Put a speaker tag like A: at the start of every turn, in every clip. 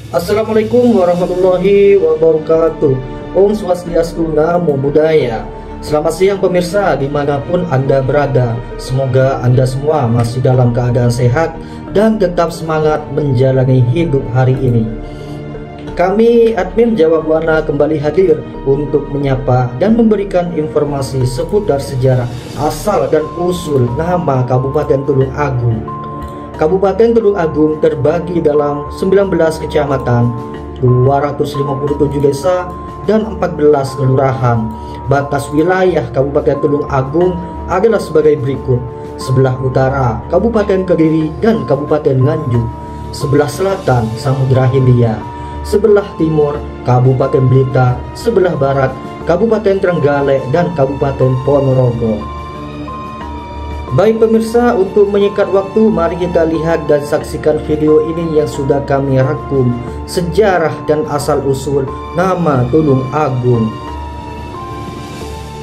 A: Assalamualaikum warahmatullahi wabarakatuh. Om Swastiastu, Namo Buddhaya. Selamat siang pemirsa dimanapun Anda berada. Semoga Anda semua masih dalam keadaan sehat dan tetap semangat menjalani hidup hari ini. Kami admin Jawa Buana kembali hadir untuk menyapa dan memberikan informasi seputar sejarah asal dan usul nama Kabupaten Tulung Agung. Kabupaten Tulung Agung terbagi dalam 19 kecamatan, 257 desa, dan 14 kelurahan. Batas wilayah Kabupaten Tulung Agung adalah sebagai berikut. Sebelah utara Kabupaten Kediri dan Kabupaten Nganjuk, sebelah selatan Samudra Hindia, sebelah timur Kabupaten Blitar, sebelah barat Kabupaten Trenggalek dan Kabupaten Ponorogo. Baik pemirsa, untuk menyikat waktu, mari kita lihat dan saksikan video ini yang sudah kami rangkum sejarah dan asal-usul nama Tulung Agung.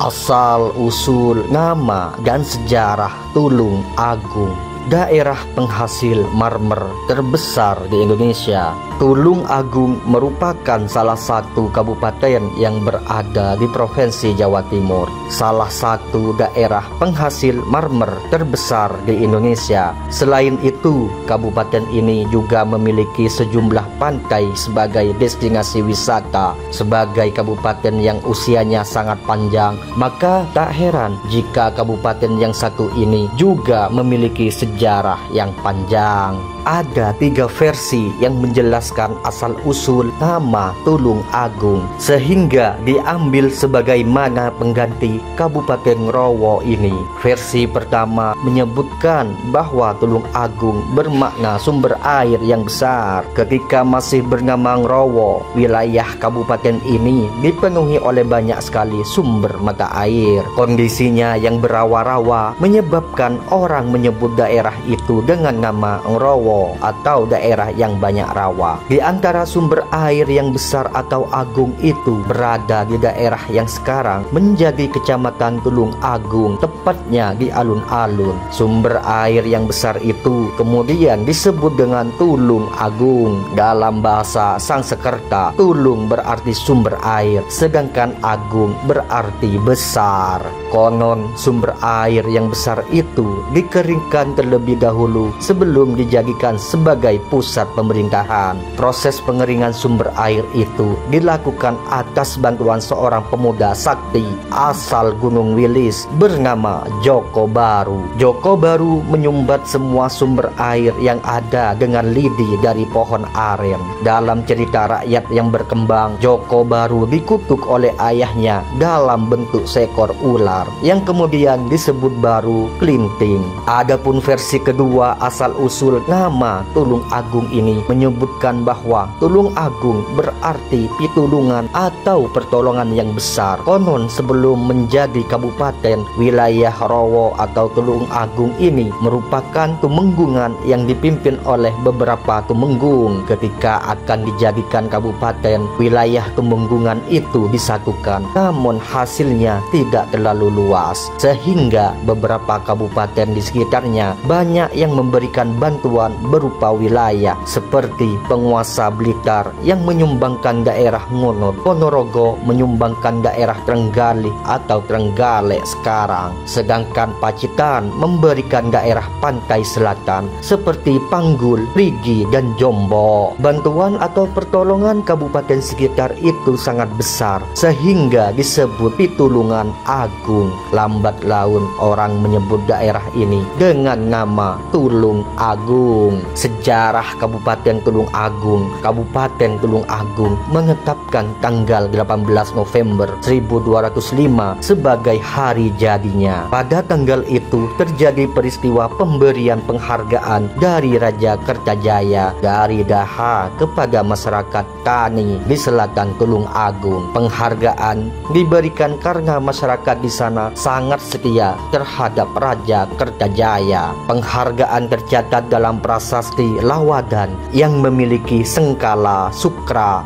A: Asal-usul nama dan sejarah Tulung Agung. Daerah penghasil marmer terbesar di Indonesia, Tulung Agung merupakan salah satu kabupaten yang berada di Provinsi Jawa Timur. Salah satu daerah penghasil marmer terbesar di Indonesia. Selain itu, kabupaten ini juga memiliki sejumlah pantai sebagai destinasi wisata. Sebagai kabupaten yang usianya sangat panjang, maka tak heran jika kabupaten yang satu ini juga memiliki sejarah yang panjang. Ada 3 versi yang menjelaskan asal-usul nama Tulung Agung, sehingga diambil sebagaimana pengganti Kabupaten Rowo ini. Versi pertama menyebutkan bahwa Tulung Agung bermakna sumber air yang besar. Ketika masih bernama Rowo, wilayah kabupaten ini dipenuhi oleh banyak sekali sumber mata air. Kondisinya yang berawa-rawa menyebabkan orang menyebut daerah itu dengan nama Rowo atau daerah yang banyak rawa. Di antara sumber air yang besar atau agung itu berada di daerah yang sekarang menjadi Kecamatan Tulung Agung, tepatnya di alun-alun. Sumber air yang besar itu kemudian disebut dengan Tulung Agung. Dalam bahasa Sangsekerta, tulung berarti sumber air, sedangkan agung berarti besar. Konon sumber air yang besar itu dikeringkan terlebih dahulu sebelum dijadikan sebagai pusat pemerintahan. Proses pengeringan sumber air itu dilakukan atas bantuan seorang pemuda sakti asal Gunung Wilis bernama Joko Baru. Joko Baru menyumbat semua sumber air yang ada dengan lidi dari pohon aren. Dalam cerita rakyat yang berkembang, Joko Baru dikutuk oleh ayahnya dalam bentuk seekor ular yang kemudian disebut Baru Klinting. Adapun versi kedua asal-usul nama Tulung Agung ini menyebutkan bahwa Tulung Agung berarti pitulungan atau pertolongan yang besar. Konon sebelum menjadi kabupaten, wilayah Rowo atau Tulung Agung ini merupakan tumenggungan yang dipimpin oleh beberapa tumenggung. Ketika akan dijadikan kabupaten, wilayah tumenggungan itu disatukan, namun hasilnya tidak terlalu luas, sehingga beberapa kabupaten di sekitarnya banyak yang memberikan bantuan berupa wilayah, seperti penguasa Blitar yang menyumbangkan daerah Ngonot, Ponorogo menyumbangkan daerah Trenggalek atau Trenggalek sekarang, sedangkan Pacitan memberikan daerah pantai selatan seperti Panggul, Rigi, dan Jombok. Bantuan atau pertolongan kabupaten sekitar itu sangat besar sehingga disebut Pitulungan Agung. Lambat laun orang menyebut daerah ini dengan nama Tulung Agung. Sejarah Kabupaten Tulung Agung. Kabupaten Tulung Agung menetapkan tanggal 18 November 1205 sebagai hari jadinya. Pada tanggal itu terjadi peristiwa pemberian penghargaan dari Raja Kertajaya dari Daha kepada masyarakat tani di selatan Tulung Agung. Penghargaan diberikan karena masyarakat di sana sangat setia terhadap Raja Kertajaya. Penghargaan tercatat dalam prasasti Lawadan yang memiliki Sengkala Sukra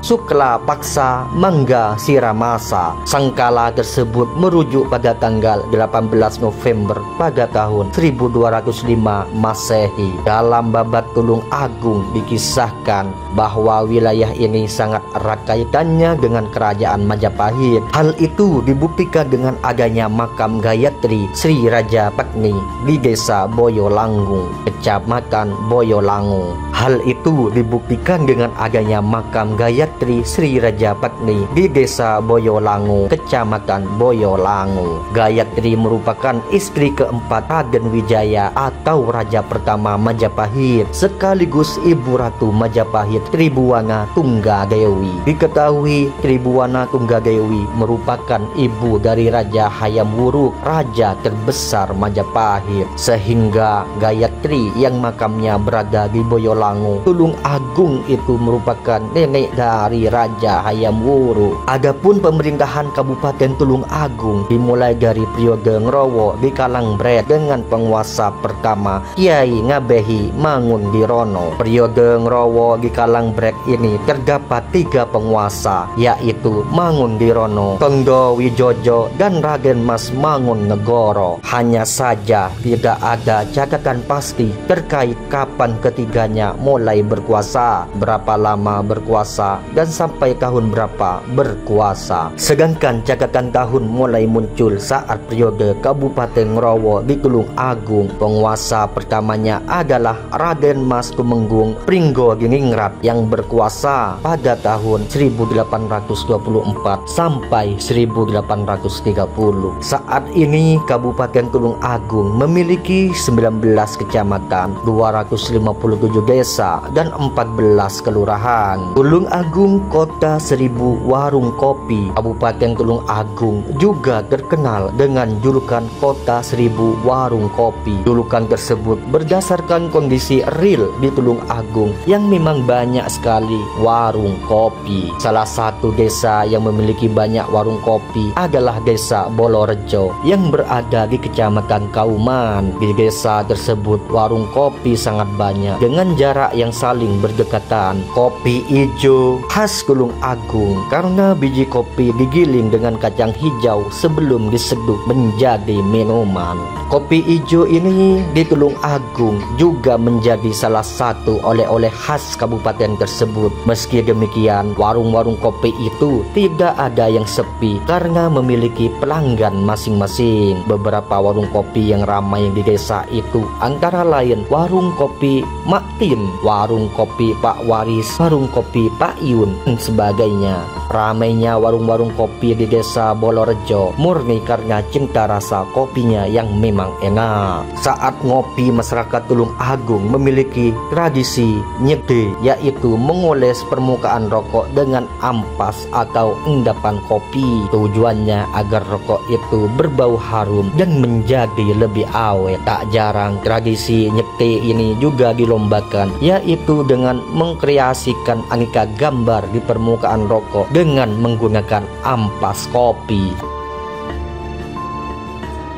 A: Paksa Mangga Siramasa. Sengkala tersebut merujuk pada tanggal 18 November pada tahun 1205 Masehi. Dalam babat Tulung Agung dikisahkan bahwa wilayah ini sangat erat kaitannya dengan kerajaan Majapahit. Hal itu dibuktikan dengan adanya makam Gayatri Sri Raja Patni di desa Boyolangu, Kecamatan Boyolangu. Hal itu dibuktikan dengan adanya makam Gayatri Sri Raja Patni di desa Boyolangu, Kecamatan Boyolangu. Gayatri merupakan istri keempat Raden Wijaya atau raja pertama Majapahit, sekaligus ibu ratu Majapahit Tribuana Tunggadewi. Diketahui Tribuana Tunggadewi merupakan ibu dari Raja Hayam Wuruk, raja terbesar Majapahit, sehingga Gayatri yang makamnya berada di Boyolangu, Tulung Agung itu merupakan nenek dari Raja Hayam Wuruk. Adapun pemerintahan Kabupaten Tulung Agung dimulai dari periode Ngrowo di Kalangbret dengan penguasa pertama Kiai Ngabehi Mangundirono. Periode Ngrowo di Kalangbret ini terdapat 3 penguasa, yaitu Mangundirono, Tondo Wijojo, dan Raden Mas Mangunnegoro. Hanya saja tidak ada catatan pasti terkait kapan ketiganya mulai berkuasa, berapa lama berkuasa, dan sampai tahun berapa berkuasa. Sedangkan catatan tahun mulai muncul saat periode Kabupaten Ngrowo di Tulung Agung. Penguasa pertamanya adalah Raden Mas Tumenggung Pringgoginingrat yang berkuasa pada tahun 1824 sampai 1830. Saat ini Kabupaten Tulung Agung memiliki 19 kecamatan, 257 desa, dan 14 kelurahan. Tulung Agung kota 1000 warung kopi. Kabupaten Tulung Agung juga terkenal dengan julukan kota 1000 warung kopi. Julukan tersebut berdasarkan kondisi real di Tulung Agung yang memang banyak sekali warung kopi. Salah satu desa yang memiliki banyak warung kopi adalah desa Bolorejo yang berada di Kecamatan Kauman. Di desa tersebut warung kopi sangat banyak dengan jarak yang saling berdekatan. Kopi ijo khas Tulung Agung karena biji kopi digiling dengan kacang hijau sebelum diseduh menjadi minuman. Kopi ijo ini di Tulung Agung juga menjadi salah satu oleh-oleh khas kabupaten tersebut. Meski demikian, warung-warung kopi itu tidak ada yang sepi karena memiliki pelanggan masing-masing. Beberapa warung kopi yang ramai di desa itu antara lain warung kopi Maktin, warung kopi Pak Waris, warung kopi Pak Yun, dan sebagainya. Ramainya warung-warung kopi di desa Bolorejo murni karena cinta rasa kopinya yang memang enak. Saat ngopi, masyarakat Tulung Agung memiliki tradisi nyede, yaitu mengoles permukaan rokok dengan ampas atau endapan kopi. Tujuannya agar rokok itu berbau harum dan menjadi lebih awet. Tak jarang tradisi nyete ini juga dilombakan, yaitu dengan mengkreasikan aneka gambar di permukaan rokok dengan menggunakan ampas kopi.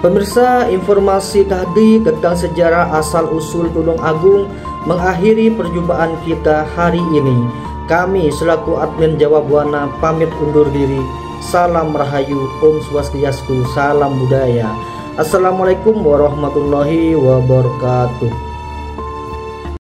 B: Pemirsa, informasi tadi tentang sejarah asal-usul Tulung Agung mengakhiri perjumpaan kita hari ini. Kami selaku admin Jawa Buana pamit undur diri. Salam Rahayu, Om Swastiastu, salam budaya. Assalamualaikum warahmatullahi wabarakatuh.